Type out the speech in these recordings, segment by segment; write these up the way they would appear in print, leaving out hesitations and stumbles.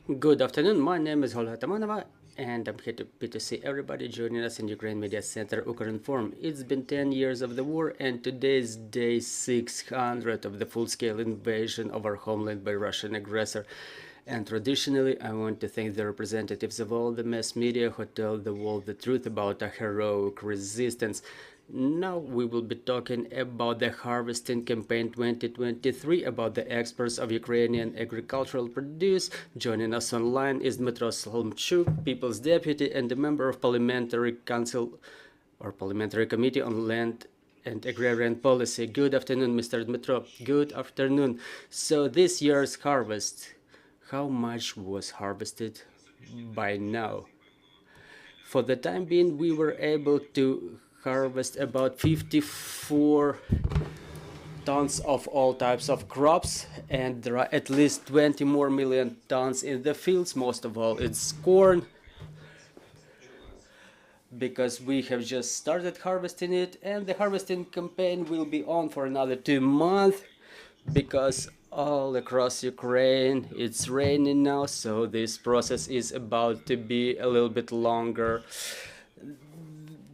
Good afternoon. My name is Olga Tamanova, and I'm happy to see everybody joining us in Ukraine Media Center Ukrinform. It's been 10 years of the war, and today is day 600 of the full-scale invasion of our homeland by Russian aggressor. And traditionally, I want to thank the representatives of all the mass media who tell the world the truth about a heroic resistance. Now we will be talking about the harvesting campaign 2023, about the exports of Ukrainian agricultural produce. Joining us online is Dmytro Solomchuk, People's Deputy and a member of Parliamentary Council or Parliamentary Committee on Land and Agrarian Policy. Good afternoon, Mr. Dmytro. Good afternoon. So this year's harvest, how much was harvested by now? For the time being, we were able to harvest about 54 tons of all types of crops, and there are at least 20 more million tons in the fields. Most of all, it's corn, because we have just started harvesting it, and the harvesting campaign will be on for another 2 months, because all across Ukraine it's raining now, so this process is about to be a little bit longer.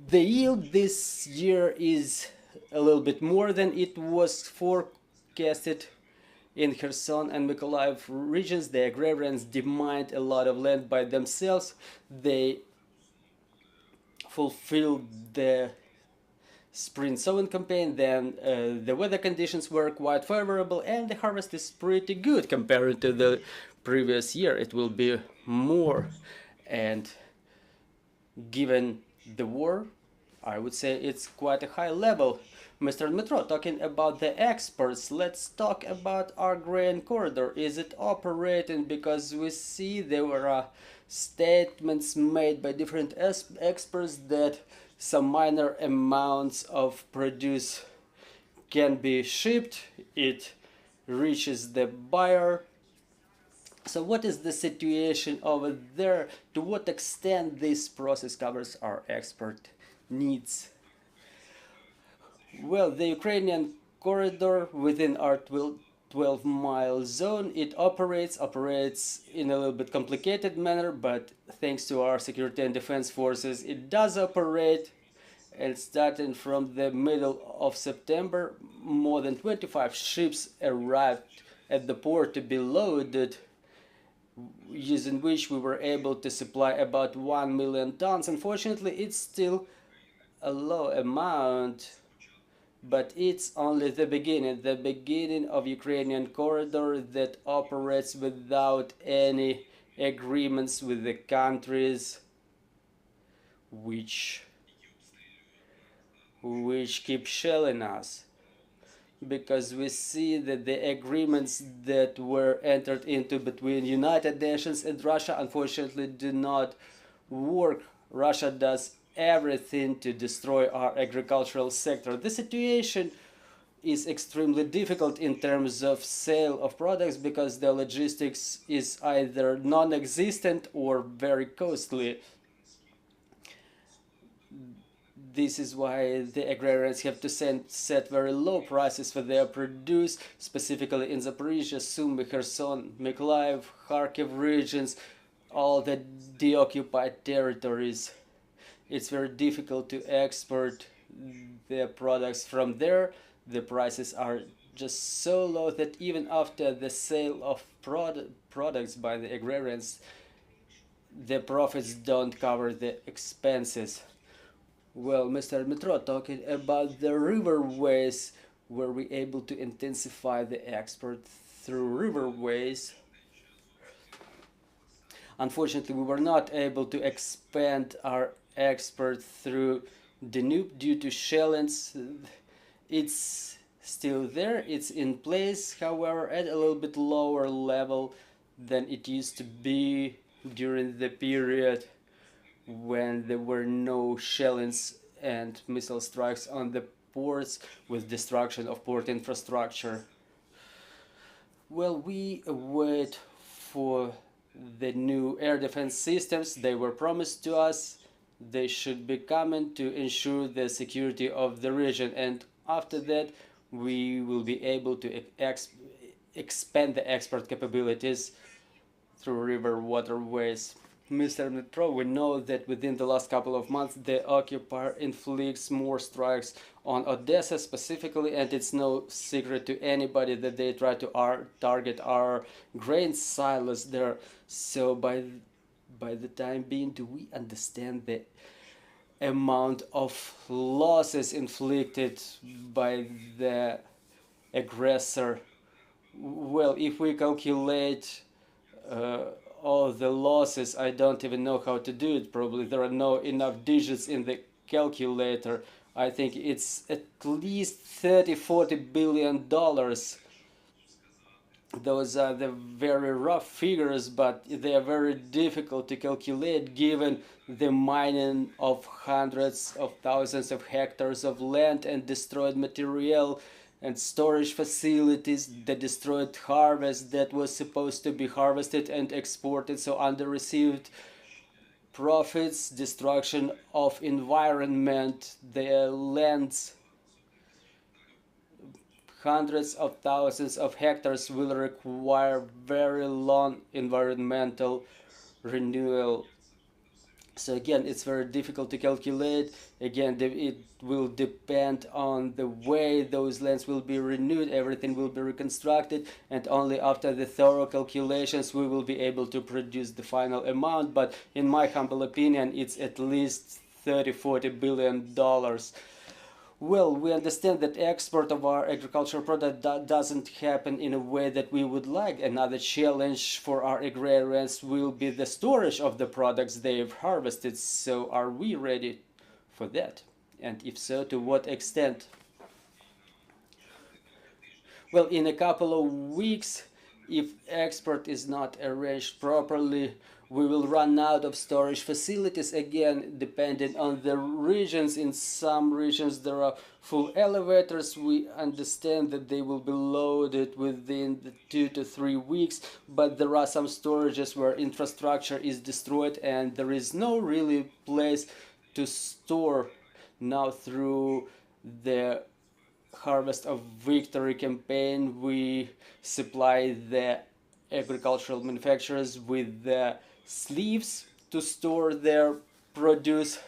The yield this year is a little bit more than it was forecasted. In Kherson and Mykolaiv regions, the agrarians demined a lot of land by themselves. They fulfilled the spring sowing campaign, then the weather conditions were quite favorable, and the harvest is pretty good compared to the previous year. It will be more, and given the war, I would say it's quite a high level. Mr. Dmytro, talking about the exports, let's talk about our grain corridor. Is it operating? Because we see there were statements made by different experts that some minor amounts of produce can be shipped. It reaches the buyer. So what is the situation over there? To what extent this process covers our export needs? Well, the Ukrainian corridor within our 12-mile zone, it operates in a little bit complicated manner, but thanks to our security and defense forces, it does operate. And starting from the middle of September, more than 25 ships arrived at the port to be loaded, using which we were able to supply about 1 million tons. Unfortunately, it's still a low amount, but it's only the beginning of Ukrainian corridor that operates without any agreements with the countries which keep shelling us, because we see that the agreements that were entered into between United Nations and Russia unfortunately do not work. Russia does everything to destroy our agricultural sector. The situation is extremely difficult in terms of sale of products, because the logistics is either non-existent or very costly. This is why the agrarians have to set very low prices for their produce, specifically in Zaporizhia, Sumy, Kherson, Mykolaiv, Kharkiv regions, all the deoccupied territories. It's very difficult to export their products from there. The prices are just so low that even after the sale of products by the agrarians, the profits don't cover the expenses. Well, Mr. Dmytro, talking about the riverways, were we able to intensify the export through riverways? Unfortunately, we were not able to expand our export through Danube due to shellings. It's still there, it's in place, however, at a little bit lower level than it used to be during the period when there were no shellings and missile strikes on the ports with destruction of port infrastructure. Well, we wait for the new air defense systems. They were promised to us. They should be coming to ensure the security of the region, and after that we will be able to expand the export capabilities through river waterways. Mr. Dmytro, we know that within the last couple of months the occupier inflicts more strikes on Odessa specifically, and it's no secret to anybody that they try to target our grain silos there. So by the time being, do we understand the amount of losses inflicted by the aggressor? Well, if we calculate all the losses, I don't even know how to do it. Probably there are no enough digits in the calculator. I think it's at least 30-40 billion dollars. Those are the very rough figures, but they are very difficult to calculate given the mining of hundreds of thousands of hectares of land and destroyed material and storage facilities, the destroyed harvest that was supposed to be harvested and exported, so under-received profits, destruction of environment, the lands. Hundreds of thousands of hectares will require very long environmental renewal. So again, it's very difficult to calculate. Again, it will depend on the way those lands will be renewed. Everything will be reconstructed, and only after the thorough calculations we will be able to produce the final amount. But in my humble opinion, it's at least 30-40 billion dollars. Well, we understand that export of our agricultural product doesn't happen in a way that we would like. Another challenge for our agrarians will be the storage of the products they've harvested. So are we ready for that? And if so, to what extent? Well, in a couple of weeks, if export is not arranged properly, we will run out of storage facilities, again depending on the regions. In some regions there are full elevators. We understand that they will be loaded within the 2 to 3 weeks, but there are some storages where infrastructure is destroyed and there is no really place to store. Now through the Harvest of Victory campaign we supply the agricultural manufacturers with the sleeves to store their produce,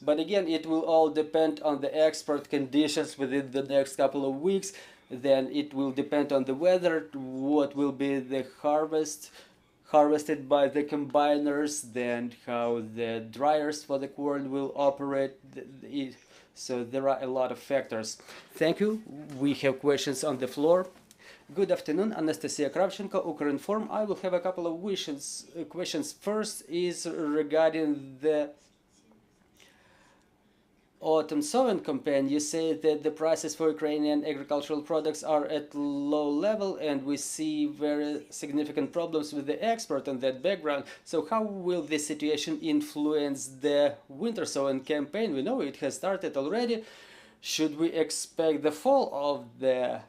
but again it will all depend on the export conditions within the next couple of weeks. Then it will depend on the weather, what will be the harvested by the combiners, then how the dryers for the corn will operate. So there are a lot of factors. Thank you. We have questions on the floor. Good afternoon, Anastasia Kravchenko, Ukrinform. I will have a couple of questions. First is regarding the autumn sowing campaign. You say that the prices for Ukrainian agricultural products are at low level and we see very significant problems with the export on that background. So how will this situation influence the winter sowing campaign? We know it has started already. Should we expect the fall of the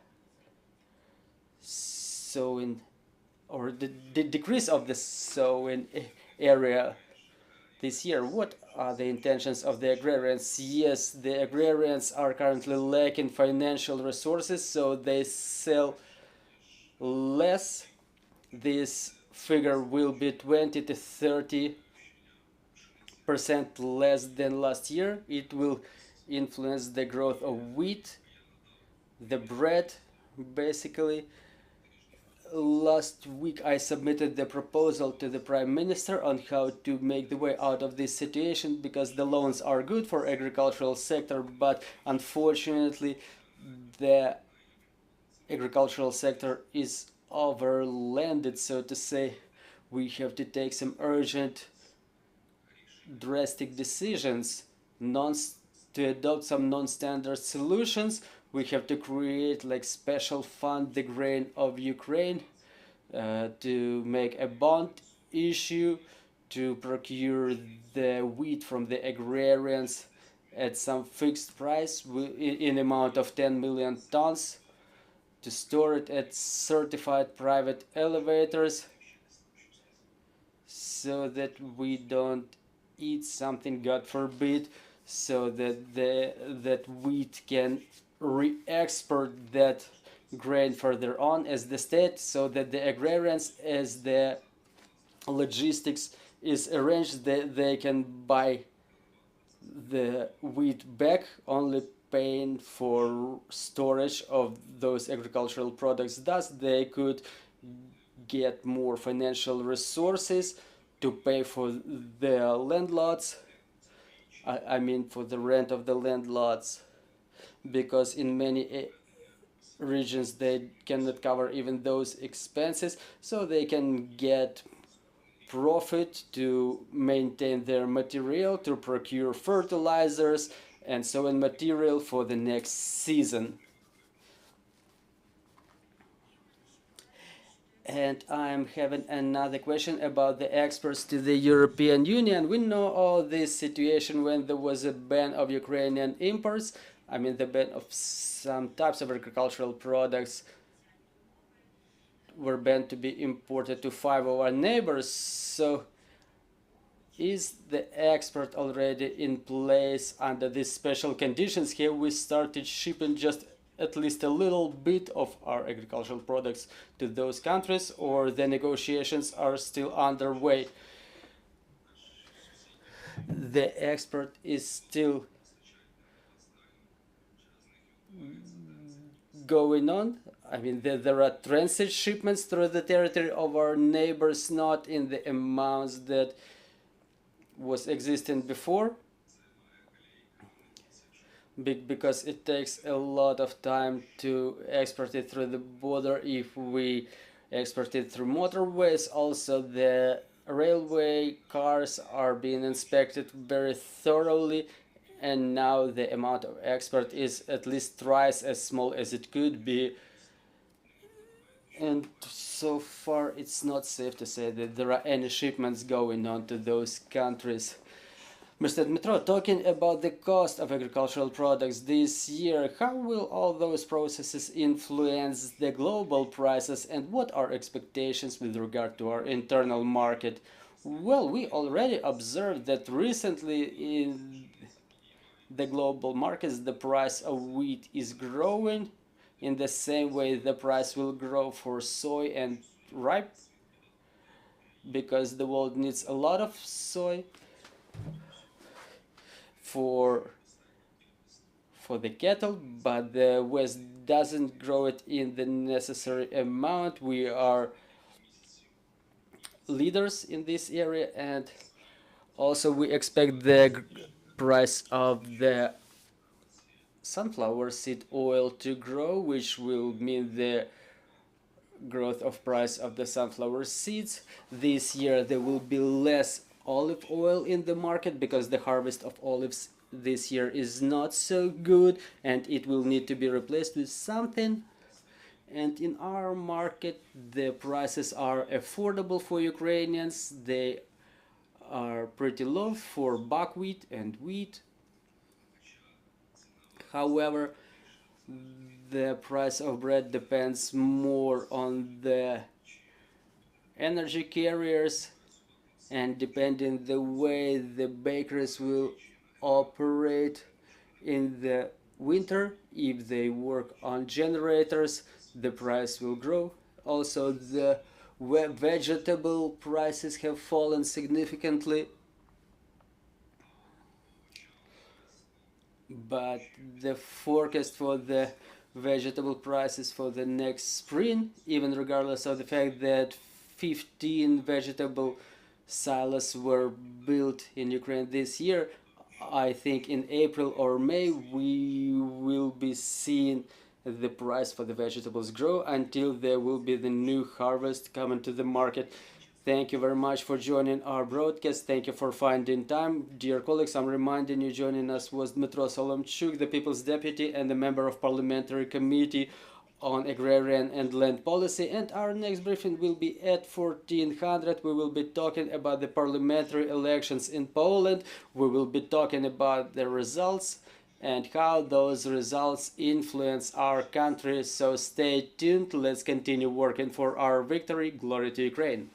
sowing or the decrease of the sowing area this year? What are the intentions of the agrarians? Yes, the agrarians are currently lacking financial resources, so they sell less. This figure will be 20 to 30% less than last year. It will influence the growth of wheat, the bread, basically. Last week I submitted the proposal to the Prime Minister on how to make the way out of this situation, because the loans are good for agricultural sector, but unfortunately the agricultural sector is overlanded, so to say. We have to take some urgent drastic decisions, to adopt some non-standard solutions. We have to create like special fund, the grain of Ukraine, to make a bond issue, to procure the wheat from the agrarians at some fixed price in amount of 10 million tons, to store it at certified private elevators, so that we don't eat something, God forbid, so that that wheat can re-export that grain further on as the state, so that the agrarians as the logistics is arranged, they can buy the wheat back, only paying for storage of those agricultural products. Thus, they could get more financial resources to pay for the land lots. I mean, for the rent of the land lots, because in many regions they cannot cover even those expenses, so they can get profit to maintain their material, to procure fertilizers and sowing material for the next season. And I'm having another question about the exports to the European Union. We know all this situation when there was a ban of Ukrainian imports. I mean, the ban of some types of agricultural products were banned to be imported to 5 of our neighbors. So is the export already in place under these special conditions? Here we started shipping just at least a little bit of our agricultural products to those countries, or the negotiations are still underway? The export is still going on. I mean, there are transit shipments through the territory of our neighbors, not in the amounts that was existing before, because it takes a lot of time to export it through the border. If we export it through motorways, also the railway cars are being inspected very thoroughly, and now the amount of export is at least twice as small as it could be. And so far it's not safe to say that there are any shipments going on to those countries. Mr. Dmytro, talking about the cost of agricultural products this year, how will all those processes influence the global prices, and what are expectations with regard to our internal market? Well, we already observed that recently in the global markets the price of wheat is growing. In the same way, the price will grow for soy and ripe, because the world needs a lot of soy for the cattle, but the West doesn't grow it in the necessary amount. We are leaders in this area, and also we expect the price of the sunflower seed oil to grow, which will mean the growth of price of the sunflower seeds. This year there will be less olive oil in the market, because the harvest of olives this year is not so good, and it will need to be replaced with something. And in our market the prices are affordable for Ukrainians. They are pretty low for buckwheat and wheat. However, the price of bread depends more on the energy carriers, and depending the way the bakeries will operate in the winter, if they work on generators, the price will grow. Also, the vegetable prices have fallen significantly, but the forecast for the vegetable prices for the next spring, even regardless of the fact that 15 vegetable silos were built in Ukraine this year, I think in April or May we will be seeing the price for the vegetables grow, until there will be the new harvest coming to the market. Thank you very much for joining our broadcast. Thank you for finding time. Dear colleagues, I'm reminding you joining us was Dmytro Solomchuk, the People's Deputy and the member of Parliamentary Committee on Agrarian and Land Policy. And our next briefing will be at 1400. We will be talking about the parliamentary elections in Poland. We will be talking about the results and how those results influence our country. So stay tuned. Let's continue working for our victory. Glory to Ukraine.